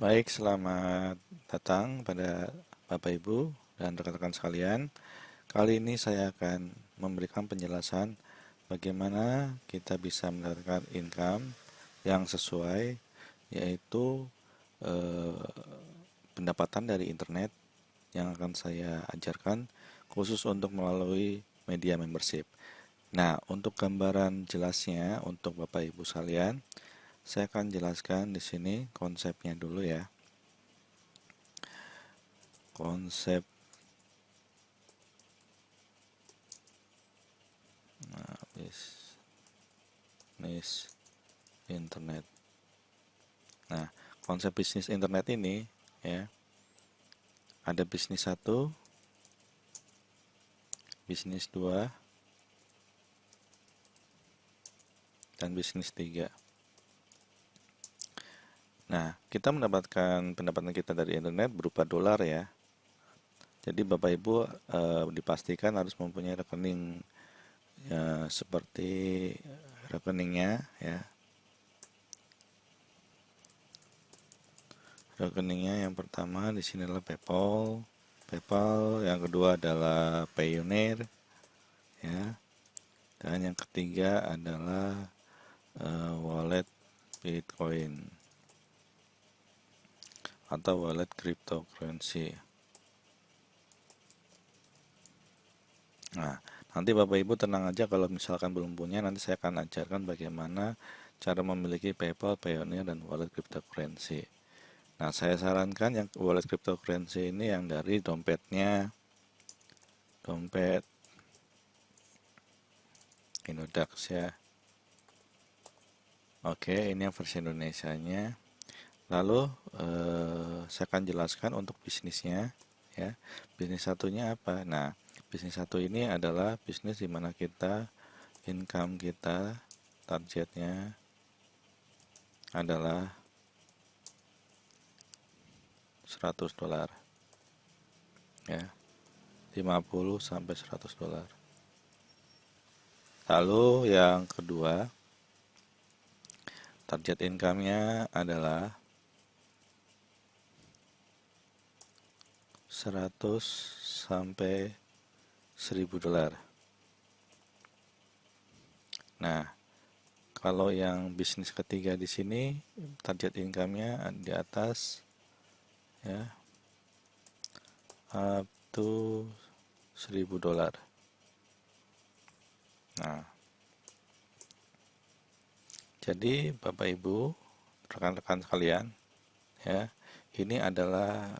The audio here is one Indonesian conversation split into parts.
Baik, selamat datang pada Bapak Ibu dan rekan-rekan sekalian. Kali ini saya akan memberikan penjelasan bagaimana kita bisa mendapatkan income yang sesuai, yaitu eh, pendapatan dari internet yang akan saya ajarkan khusus untuk melalui media membership. Nah, untuk gambaran jelasnya untuk Bapak Ibu sekalian, saya akan jelaskan di sini konsepnya dulu ya. Konsep bisnis internet. Nah, konsep bisnis internet ini ya, ada bisnis 1, bisnis 2, dan bisnis 3. Nah, kita mendapatkan pendapatan kita dari internet berupa dolar ya. Jadi Bapak Ibu dipastikan harus mempunyai rekening ya, seperti rekeningnya ya. Rekeningnya yang pertama di sini adalah PayPal. PayPal, yang kedua adalah Payoneer ya. Dan yang ketiga adalah wallet Bitcoin atau wallet cryptocurrency. Nah, nanti Bapak Ibu tenang aja kalau misalkan belum punya, nanti saya akan ajarkan bagaimana cara memiliki PayPal, Payoneer, dan wallet cryptocurrency. Nah, saya sarankan yang wallet cryptocurrency ini yang dari dompetnya, dompet Inodax ya. Oke, ini yang versi Indonesianya. Lalu saya akan jelaskan untuk bisnisnya ya. Bisnis satunya apa? Nah, bisnis satu ini adalah bisnis di mana kita income kita targetnya adalah $100 ya. 50 sampai $100. Lalu yang kedua, target income-nya adalah 100 sampai $1.000. Nah, kalau yang bisnis ketiga di sini target income-nya di atas ya, up to $1.000. Nah, jadi Bapak Ibu, rekan-rekan sekalian, ya, ini adalah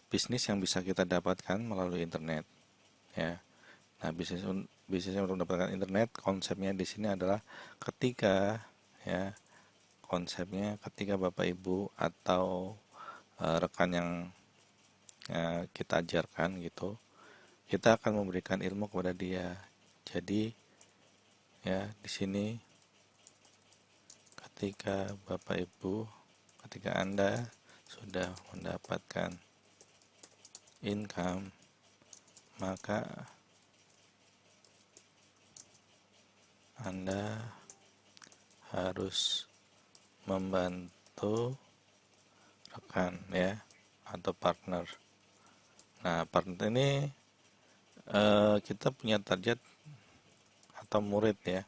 bisnis yang bisa kita dapatkan melalui internet, ya. Nah, bisnis untuk mendapatkan internet, konsepnya di sini adalah ketika, ya, konsepnya ketika Bapak Ibu atau rekan yang kita ajarkan gitu, kita akan memberikan ilmu kepada dia. Jadi, ya, di sini ketika Anda sudah mendapatkan income, maka Anda harus membantu rekan ya, atau partner. Nah, partner ini kita punya target atau murid ya,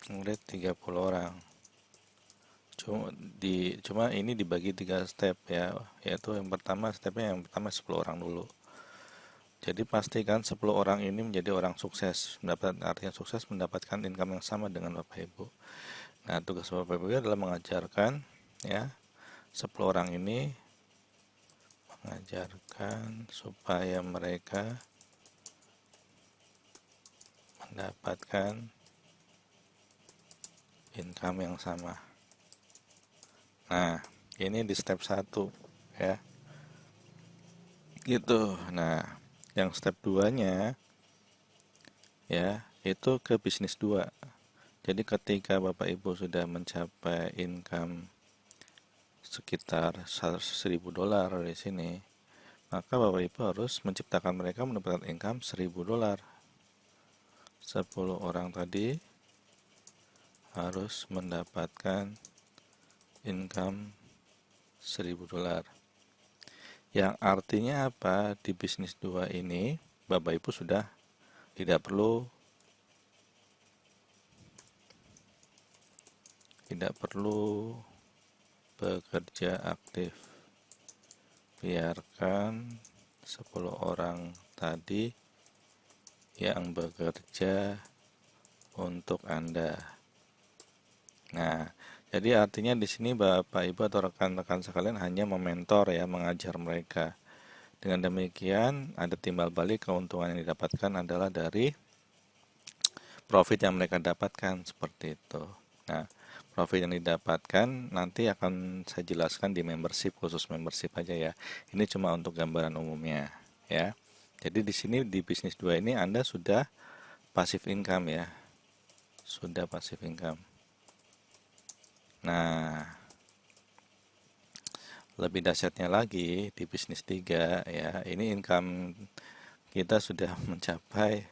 murid 30 orang. Cuma ini dibagi 3 step ya, yaitu yang pertama 10 orang dulu. Jadi pastikan 10 orang ini menjadi orang sukses, artinya sukses mendapatkan income yang sama dengan Bapak Ibu. Nah, tugas Bapak Ibu adalah mengajarkan ya 10 orang ini, mengajarkan supaya mereka mendapatkan income yang sama. Nah, ini di step 1 ya. Gitu. Nah, yang step 2-nya ya, itu ke bisnis 2. Jadi ketika Bapak Ibu sudah mencapai income sekitar $1.000 di sini, maka Bapak Ibu harus menciptakan mereka mendapatkan income $1.000. 10 orang tadi harus mendapatkan income $1.000. Yang artinya apa? Di bisnis 2 ini Bapak Ibu sudah tidak perlu bekerja aktif. Biarkan 10 orang tadi yang bekerja untuk Anda. Nah, jadi artinya di sini Bapak Ibu atau rekan-rekan sekalian hanya mementor ya, mengajar mereka. Dengan demikian, ada timbal balik keuntungan yang didapatkan adalah dari profit yang mereka dapatkan seperti itu. Nah, profit yang didapatkan nanti akan saya jelaskan di membership, khusus membership aja ya. Ini cuma untuk gambaran umumnya ya. Jadi di sini di bisnis 2 ini Anda sudah passive income ya. Sudah passive income. Nah, lebih dahsyatnya lagi di bisnis 3 ya, ini income kita sudah mencapai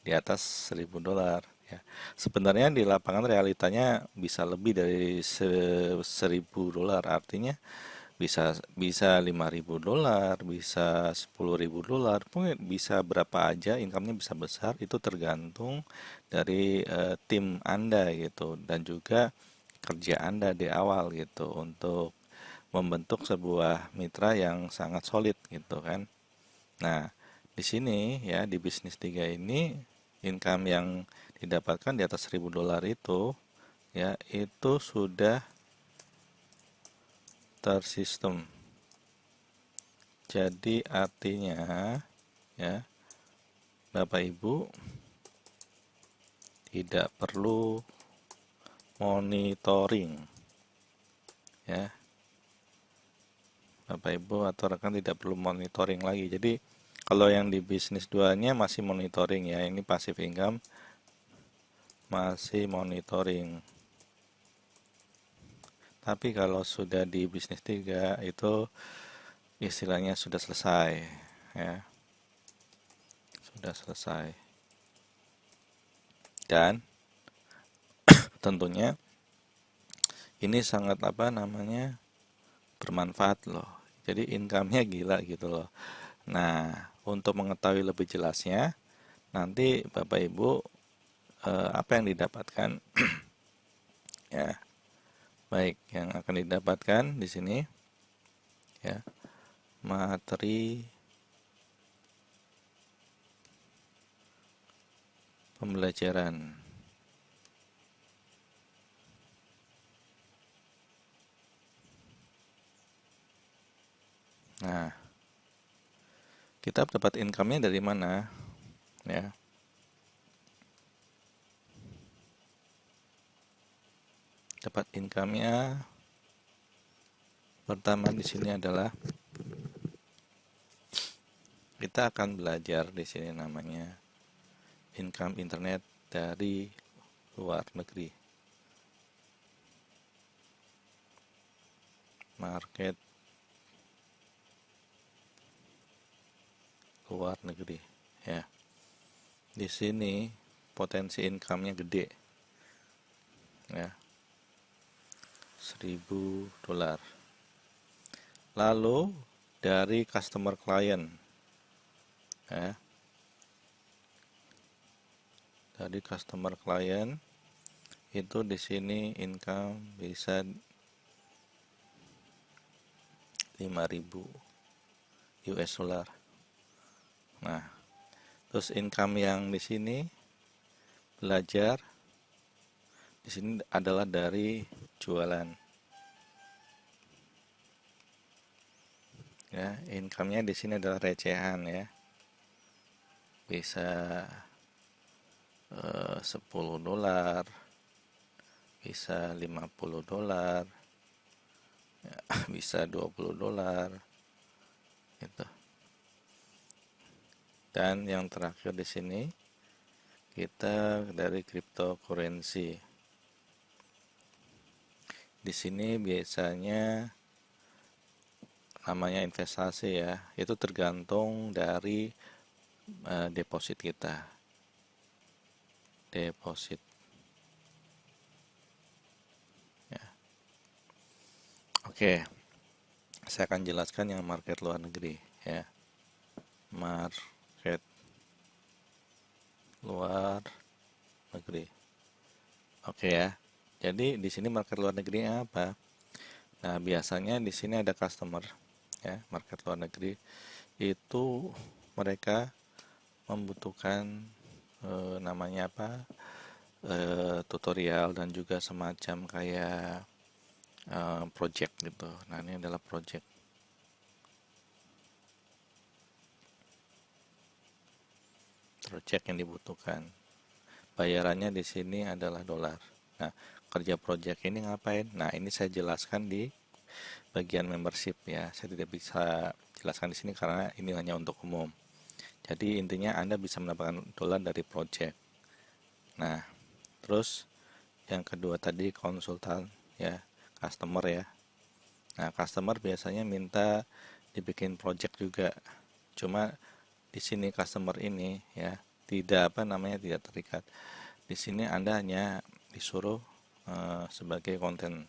di atas $1.000 ya. Sebenarnya di lapangan realitanya bisa lebih dari $1.000, artinya bisa $5.000, bisa $10.000, mungkin bisa berapa aja, income-nya bisa besar, itu tergantung dari tim Anda gitu, dan juga kerja Anda di awal gitu untuk membentuk sebuah mitra yang sangat solid gitu kan. Nah, di sini ya di bisnis 3 ini income yang didapatkan di atas $1.000 itu ya itu sudah tersistem. Jadi artinya ya Bapak Ibu tidak perlu monitoring ya. Bapak Ibu atau rekan tidak perlu monitoring lagi. Jadi kalau yang di bisnis 2-nya masih monitoring ya, ini passive income masih monitoring. Tapi kalau sudah di bisnis 3 itu istilahnya sudah selesai ya. Sudah selesai. Dan tentunya ini sangat bermanfaat loh. Jadi income-nya gila gitu loh. Nah, untuk mengetahui lebih jelasnya, nanti Bapak Ibu apa yang didapatkan ya. Baik, yang akan didapatkan di sini ya, materi pembelajaran. Nah, kita dapat income-nya dari mana? Ya. Dapat income-nya pertama di sini adalah kita akan belajar di sini namanya income internet dari luar negeri. Market luar negeri ya. Di sini potensi income-nya gede ya, $1.000. Lalu dari customer client ya, dari customer client itu di sini income bisa 5.000 US dollar. Nah, terus income yang di sini belajar di sini adalah dari jualan. Ya, income-nya di sini adalah recehan ya. Bisa $10, bisa $50, ya, bisa $20 gitu. Dan yang terakhir di sini kita dari cryptocurrency. Di sini biasanya namanya investasi ya, itu tergantung dari deposit kita. Deposit ya. Oke, saya akan jelaskan yang market luar negeri ya. Market luar negeri. Oke ya. Jadi di sini market luar negerinya apa? Nah, biasanya di sini ada customer ya, market luar negeri itu mereka membutuhkan namanya apa? Tutorial dan juga semacam kayak project gitu. Nah, ini adalah project. Project yang dibutuhkan. Bayarannya di sini adalah dolar. Nah, kerja project ini ngapain? Nah, ini saya jelaskan di bagian membership ya. Saya tidak bisa jelaskan di sini karena ini hanya untuk umum. Jadi intinya Anda bisa mendapatkan dolar dari project. Nah, terus yang kedua tadi konsultan ya, customer ya. Nah, customer biasanya minta dibikin project juga. Cuma di sini customer ini ya tidak apa namanya tidak terikat. Di sini Anda hanya disuruh sebagai konten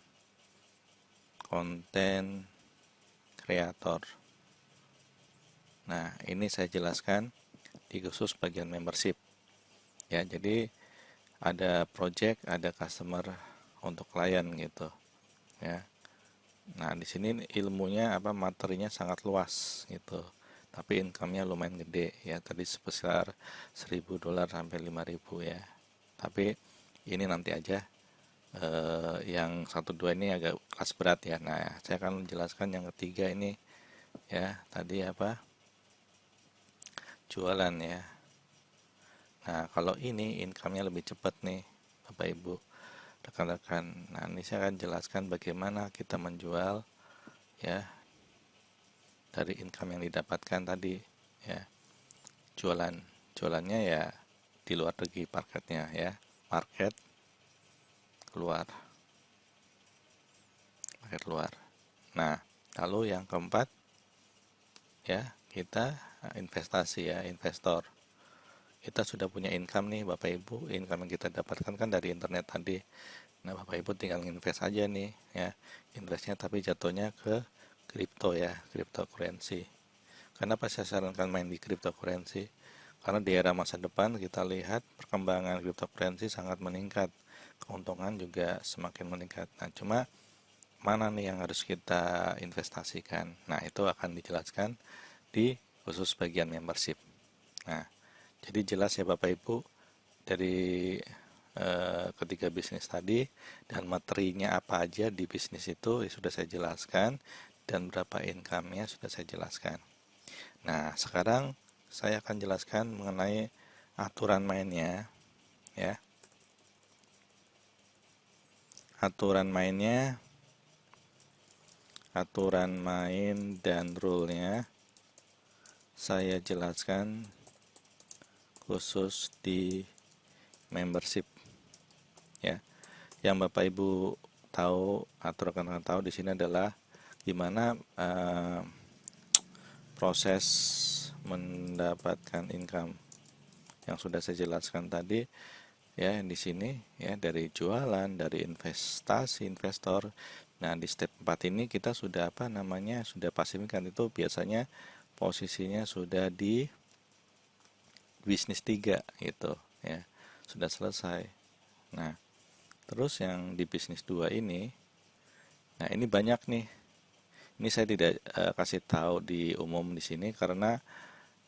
kreator. Nah, ini saya jelaskan di khusus bagian membership. Ya, jadi ada project, ada customer untuk klien gitu. Ya. Nah, di sini ilmunya apa materinya sangat luas gitu. Tapi income-nya lumayan gede ya, tadi sebesar $1.000 sampai 5.000 ya. Tapi ini nanti aja yang 1-2 ini agak kelas berat ya. Nah, saya akan menjelaskan yang ketiga ini ya, tadi apa? Jualan ya. Nah, kalau ini income-nya lebih cepat nih, Bapak Ibu, rekan-rekan. Nah, ini saya akan jelaskan bagaimana kita menjual ya dari income yang didapatkan tadi ya. Jualannya ya di luar negeri marketnya ya. Market keluar. Market luar. Nah, lalu yang keempat ya, kita investasi ya, investor. Kita sudah punya income nih Bapak Ibu, income yang kita dapatkan kan dari internet tadi. Nah, Bapak Ibu tinggal invest aja nih ya. Investnya tapi jatuhnya ke kripto ya, cryptocurrency. Kenapa saya sarankan main di cryptocurrency? Karena di era masa depan kita lihat perkembangan cryptocurrency sangat meningkat. Keuntungan juga semakin meningkat. Nah, cuma mana nih yang harus kita investasikan? Nah, itu akan dijelaskan di khusus bagian membership. Nah, jadi jelas ya Bapak Ibu dari ketiga bisnis tadi dan materinya apa aja di bisnis itu sudah saya jelaskan dan berapa income-nya sudah saya jelaskan. Nah, sekarang saya akan jelaskan mengenai aturan mainnya ya. Aturan main dan rule-nya saya jelaskan khusus di membership ya. Yang Bapak Ibu tahu atau rekan-rekan tahu di sini adalah gimana proses mendapatkan income yang sudah saya jelaskan tadi ya di sini ya, dari jualan, dari investasi investor. Nah, di step 4 ini kita sudah apa namanya sudah pasifkan, itu biasanya posisinya sudah di bisnis 3 gitu ya, sudah selesai. Nah, terus yang di bisnis 2 ini, nah ini banyak nih. Ini saya tidak kasih tahu di umum di sini karena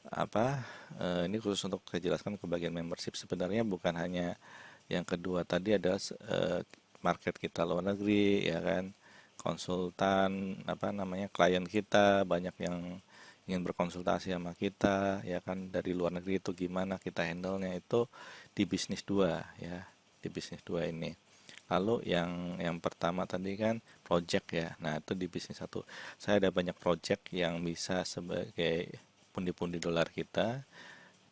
apa ini khusus untuk saya jelaskan ke bagian membership. Sebenarnya bukan hanya yang kedua tadi adalah market kita luar negeri ya kan, konsultan apa namanya klien kita banyak yang ingin berkonsultasi sama kita ya kan, dari luar negeri itu gimana kita handle-nya itu di bisnis 2 ya, di bisnis 2 ini. Lalu yang pertama tadi kan project ya. Nah, itu di bisnis 1. Saya ada banyak project yang bisa sebagai pundi-pundi dolar kita.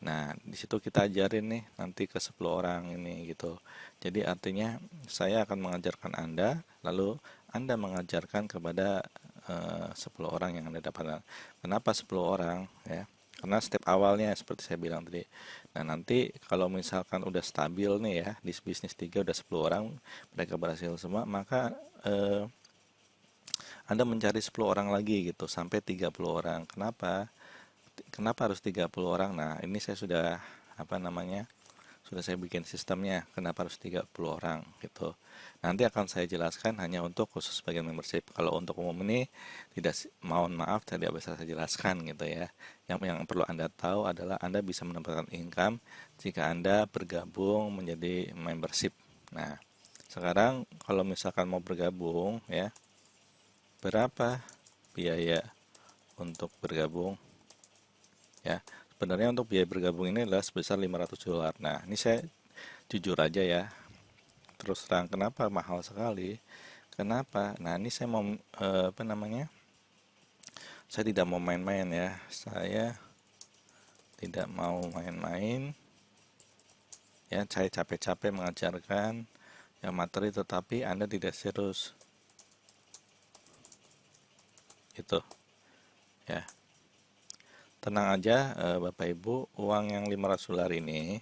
Nah, di situ kita ajarin nih nanti ke 10 orang ini gitu. Jadi artinya saya akan mengajarkan Anda, lalu Anda mengajarkan kepada 10 orang yang Anda dapatkan. Kenapa 10 orang ya? Karena step awalnya seperti saya bilang tadi. Nah, nanti kalau misalkan udah stabil nih ya, di bisnis 3 udah 10 orang, mereka berhasil semua, maka Anda mencari 10 orang lagi gitu sampai 30 orang. Kenapa harus 30 orang? Nah, ini saya sudah apa namanya? Sudah saya bikin sistemnya kenapa harus 30 orang gitu. Nanti akan saya jelaskan hanya untuk khusus bagian membership. Kalau untuk umum ini tidak, mohon maaf tidak bisa saya jelaskan gitu ya. Yang perlu Anda tahu adalah Anda bisa mendapatkan income jika Anda bergabung menjadi membership. Nah, sekarang kalau misalkan mau bergabung ya, berapa biaya untuk bergabung ya? Sebenarnya untuk biaya bergabung ini adalah sebesar $500. Nah, ini saya jujur aja ya, terus terang kenapa mahal sekali. Kenapa? Nah, ini saya mau apa namanya? Saya tidak mau main-main ya. Saya tidak mau main-main. Ya, saya capek-capek mengajarkan yang materi tetapi Anda tidak serius. Gitu. Ya. Tenang aja Bapak Ibu, uang yang $500 ini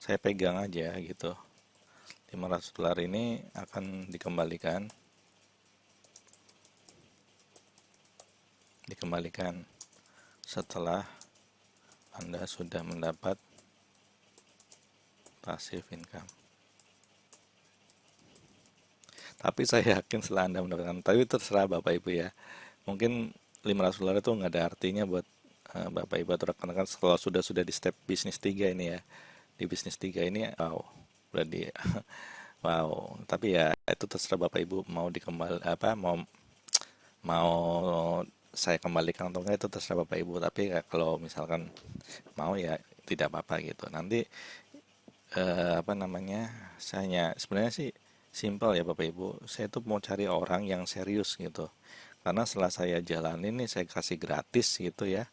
saya pegang aja gitu. $500 ini akan dikembalikan setelah Anda sudah mendapat passive income. Tapi saya yakin setelah Anda mendapatkan, tapi terserah Bapak Ibu ya. Mungkin $500 itu nggak ada artinya buat Bapak Ibu atau rekan-rekan kalau sudah di step bisnis 3 ini ya. Di bisnis 3 ini wow, berarti wow, tapi ya itu terserah Bapak Ibu mau dikembali apa mau mau saya kembalikan atau enggak itu terserah Bapak Ibu, tapi ya, kalau misalkan mau ya tidak apa-apa gitu. Nanti apa namanya, saya sebenarnya sih simpel ya Bapak Ibu, saya tuh mau cari orang yang serius gitu, karena setelah saya jalanin nih saya kasih gratis gitu ya,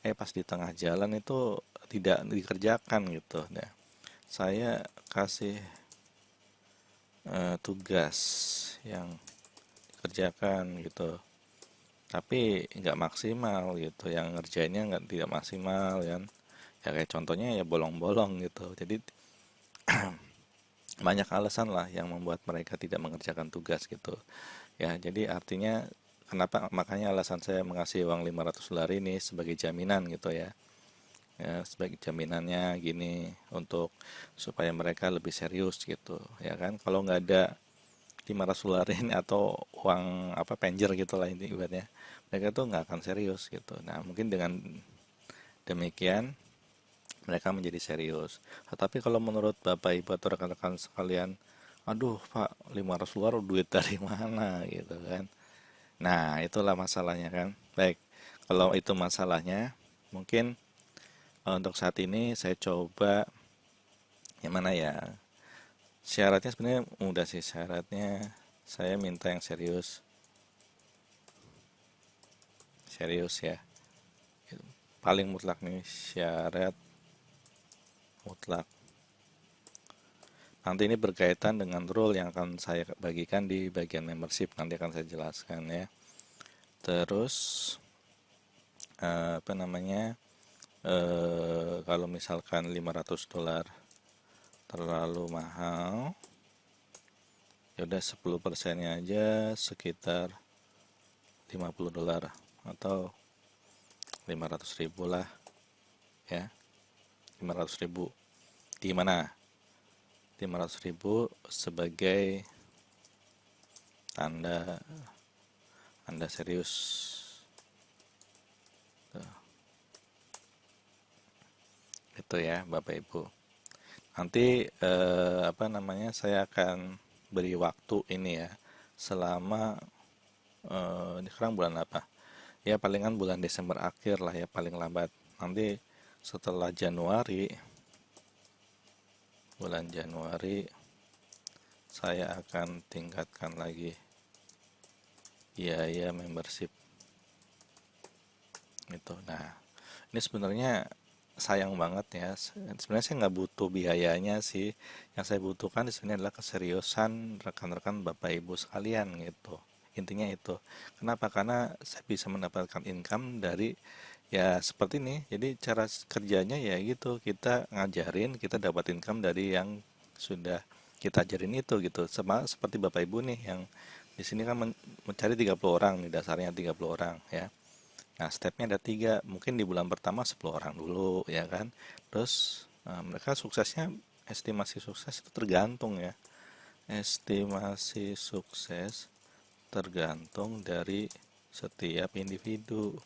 pas di tengah jalan itu tidak dikerjakan gitu. Nah, saya kasih tugas yang dikerjakan gitu tapi nggak maksimal gitu, yang ngerjainnya nggak tidak maksimal kan ya, kayak contohnya ya bolong-bolong gitu. Jadi banyak alasan lah yang membuat mereka tidak mengerjakan tugas gitu ya. Jadi artinya kenapa, makanya alasan saya mengasih uang $500 ini sebagai jaminan gitu ya, sebagai jaminannya gini untuk supaya mereka lebih serius gitu ya kan. Kalau nggak ada $500 ini atau uang apa penjer gitu lah ini ibaratnya, mereka tuh nggak akan serius gitu. Nah, mungkin dengan demikian mereka menjadi serius. Tetapi kalau menurut Bapak Ibu atau rekan-rekan sekalian, aduh Pak, $500 duit dari mana gitu kan. Nah, itulah masalahnya kan. Baik, kalau itu masalahnya, mungkin untuk saat ini saya coba yang mana ya. Syaratnya sebenarnya mudah sih, syaratnya saya minta yang serius. Serius ya. Paling mutlak nih syarat mutlak. Nanti ini berkaitan dengan rule yang akan saya bagikan di bagian membership, nanti akan saya jelaskan ya. Terus apa namanya, kalau misalkan $500 terlalu mahal, ya udah 10%-nya aja sekitar $50 atau 500.000 lah ya. 500.000 gimana? 500.000 sebagai tanda Anda serius. Tuh. Itu ya Bapak Ibu. Nanti apa namanya, saya akan beri waktu ini ya selama ini sekarang bulan apa? Ya palingan bulan Desember akhir lah ya paling lambat. Nanti setelah bulan Januari saya akan tingkatkan lagi biaya membership gitu. Nah, ini sebenarnya sayang banget ya. Sebenarnya saya nggak butuh biayanya sih. Yang saya butuhkan di sini adalah keseriusan rekan-rekan Bapak Ibu sekalian gitu. Intinya itu. Kenapa? Karena saya bisa mendapatkan income dari ya seperti ini. Jadi cara kerjanya ya gitu. Kita ngajarin, kita dapat income dari yang sudah kita ajarin itu gitu. Sama seperti Bapak Ibu nih yang di sini kan mencari 30 orang nih, dasarnya 30 orang ya. Nah, stepnya ada tiga. Mungkin di bulan pertama 10 orang dulu ya kan. Terus mereka suksesnya, estimasi sukses itu tergantung ya. Estimasi sukses tergantung dari setiap individu.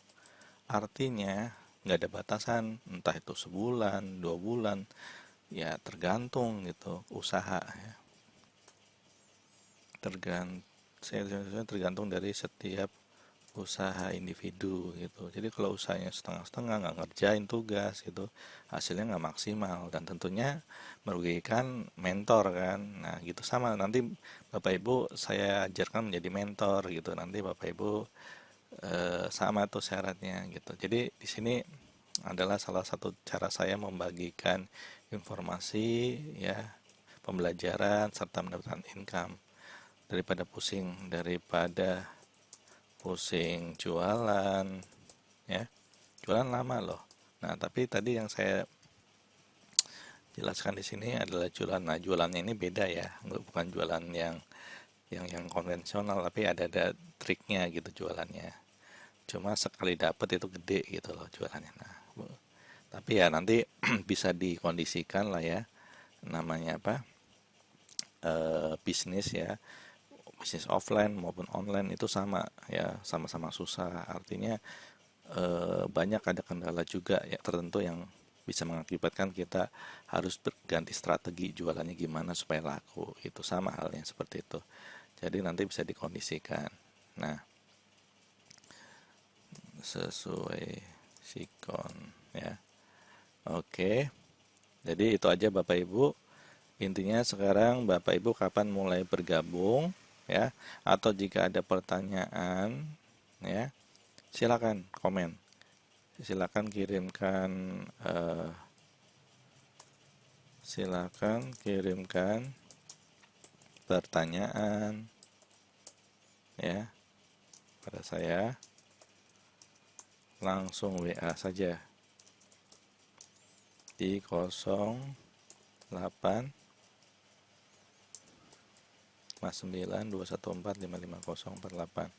Artinya nggak ada batasan, entah itu sebulan, 2 bulan, ya tergantung gitu usaha ya. Tergantung dari setiap usaha individu gitu. Jadi kalau usahanya setengah-setengah, nggak ngerjain tugas gitu, hasilnya nggak maksimal dan tentunya merugikan mentor kan. Nah gitu, sama nanti Bapak Ibu saya ajarkan menjadi mentor gitu. Nanti Bapak Ibu sama tuh syaratnya gitu. Jadi di sini adalah salah satu cara saya membagikan informasi ya, pembelajaran serta mendapatkan income, daripada pusing jualan ya. Jualan lama loh. Nah, tapi tadi yang saya jelaskan di sini adalah jualan. Nah, jualannya ini beda ya, bukan jualan yang konvensional, tapi ada triknya gitu jualannya. Cuma sekali dapet itu gede gitu loh jualannya. Nah, tapi ya nanti bisa dikondisikan lah ya, namanya apa, bisnis ya, bisnis offline maupun online itu sama ya, sama-sama susah. Artinya banyak ada kendala juga ya tertentu yang bisa mengakibatkan kita harus berganti strategi jualannya gimana supaya laku. Itu sama halnya seperti itu. Jadi nanti bisa dikondisikan. Nah, sesuai sikon ya. Oke. Jadi itu aja Bapak Ibu. Intinya sekarang Bapak Ibu kapan mulai bergabung ya, atau jika ada pertanyaan ya, silakan komen. Silakan kirimkan pertanyaan ya pada saya, langsung WA saja di 08 59 214 55048.